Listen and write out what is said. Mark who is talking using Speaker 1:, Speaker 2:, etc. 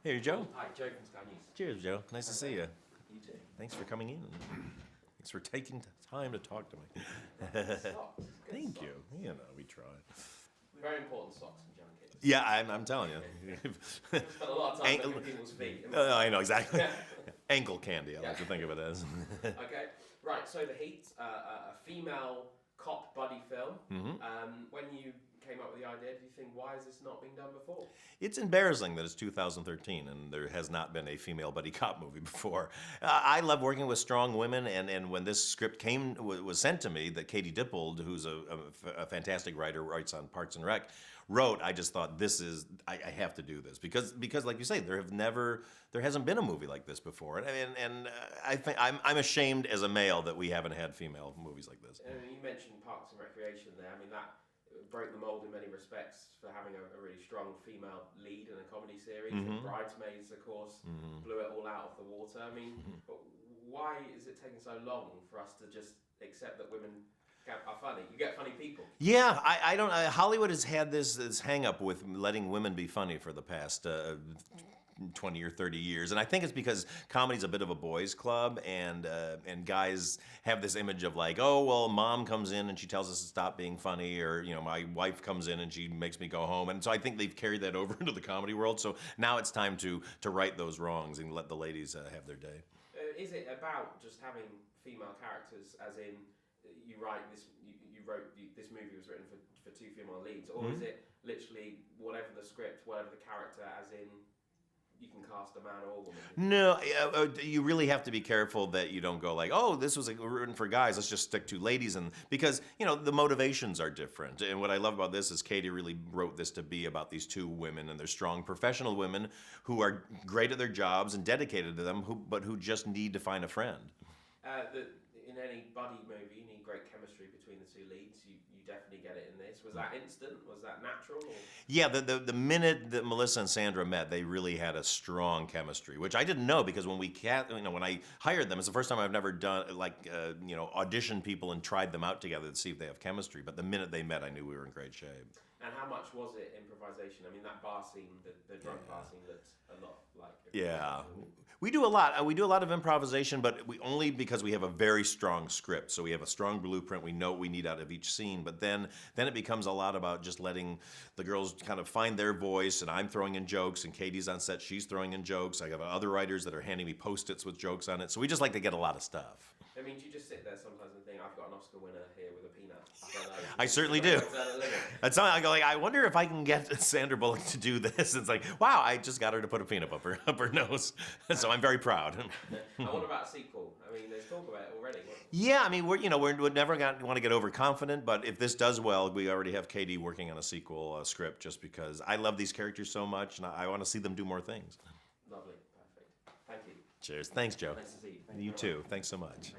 Speaker 1: Hey, Joe.
Speaker 2: Hi, Joe from Sky News.
Speaker 1: Cheers, Joe. Nice to see you.
Speaker 2: You too.
Speaker 1: Thanks for coming in. Thanks for taking time to talk to me.
Speaker 2: Socks. Good
Speaker 1: Thank
Speaker 2: socks.
Speaker 1: you. You know, we try.
Speaker 2: Very important socks in junkets.
Speaker 1: Yeah, I'm telling you.
Speaker 2: Spent a lot of time looking at people's feet.
Speaker 1: I know, exactly. Ankle candy, I like to think of it as.
Speaker 2: Okay, right, so The Heat, a female cop buddy film. When you came up with the idea, do you think, why has this not been done before?
Speaker 1: It's embarrassing that it's 2013 and there has not been a female buddy cop movie before. I love working with strong women, and when this script was sent to me, that Katie Dippold, who's a fantastic writer, writes on Parks and Rec, wrote, I just thought I have to do this because like you say, there hasn't been a movie like this before, and I think I'm ashamed as a male that we haven't had female movies like this.
Speaker 2: You mentioned Parks and Recreation there. I mean, that broke the mold in many respects for having a really strong female lead in a comedy series. And Bridesmaids, of course, blew it all out of the water. I mean, but why is it taking so long for us to just accept that women are funny? You get funny people.
Speaker 1: Yeah, I don't. Hollywood has had this hang up with letting women be funny for the past 20 or 30 years, and I think it's because comedy's a bit of a boys' club, and guys have this image of like, oh well, mom comes in and she tells us to stop being funny, or my wife comes in and she makes me go home, and so I think they've carried that over into the comedy world. So now it's time to right those wrongs and let the ladies have their day.
Speaker 2: Is it about just having female characters, as in you wrote this movie was written for two female leads, or is it literally whatever the script, whatever the character, as in you can cast a man or a woman?
Speaker 1: No, you really have to be careful that you don't go like, oh, this was written for guys, let's just stick to ladies, and because the motivations are different. And what I love about this is Katie really wrote this to be about these two women, and they're strong professional women who are great at their jobs and dedicated to them, but who just need to find a friend.
Speaker 2: In any buddy movie, you need great chemistry between the two leads. You definitely get it in this. Was that instant? Was that natural? Or?
Speaker 1: Yeah, the minute that Melissa and Sandra met, they really had a strong chemistry, which I didn't know because when when I hired them, it's the first time I've never done auditioned people and tried them out together to see if they have chemistry. But the minute they met, I knew we were in great shape.
Speaker 2: And how much was it improvisation? I mean, that bar scene, the drunk bar scene, looked a lot like.
Speaker 1: Yeah. We do a lot. We do a lot of improvisation, but we only because we have a very strong script. So we have a strong blueprint. We know what we need out of each scene. But then it becomes a lot about just letting the girls kind of find their voice. And I'm throwing in jokes, and Katie's on set. She's throwing in jokes. I have other writers that are handing me Post-its with jokes on it. So we just like to get a lot of stuff.
Speaker 2: I mean, do you just sit there sometimes and think, I've got an Oscar winner here with a peanut?
Speaker 1: I certainly do. That's something I go like, I wonder if I can get Sandra Bullock to do this. It's like, wow, I just got her to put a peanut up her nose. So I'm very proud.
Speaker 2: And what about a sequel? I mean, there's talk about it already.
Speaker 1: Yeah, I mean, we're never going to want to get overconfident, but if this does well, we already have Katie working on a sequel script just because I love these characters so much, and I want to see them do more things.
Speaker 2: Lovely, perfect. Thank you.
Speaker 1: Cheers. Thanks, Joe.
Speaker 2: Nice to see you.
Speaker 1: You too. Thanks so much.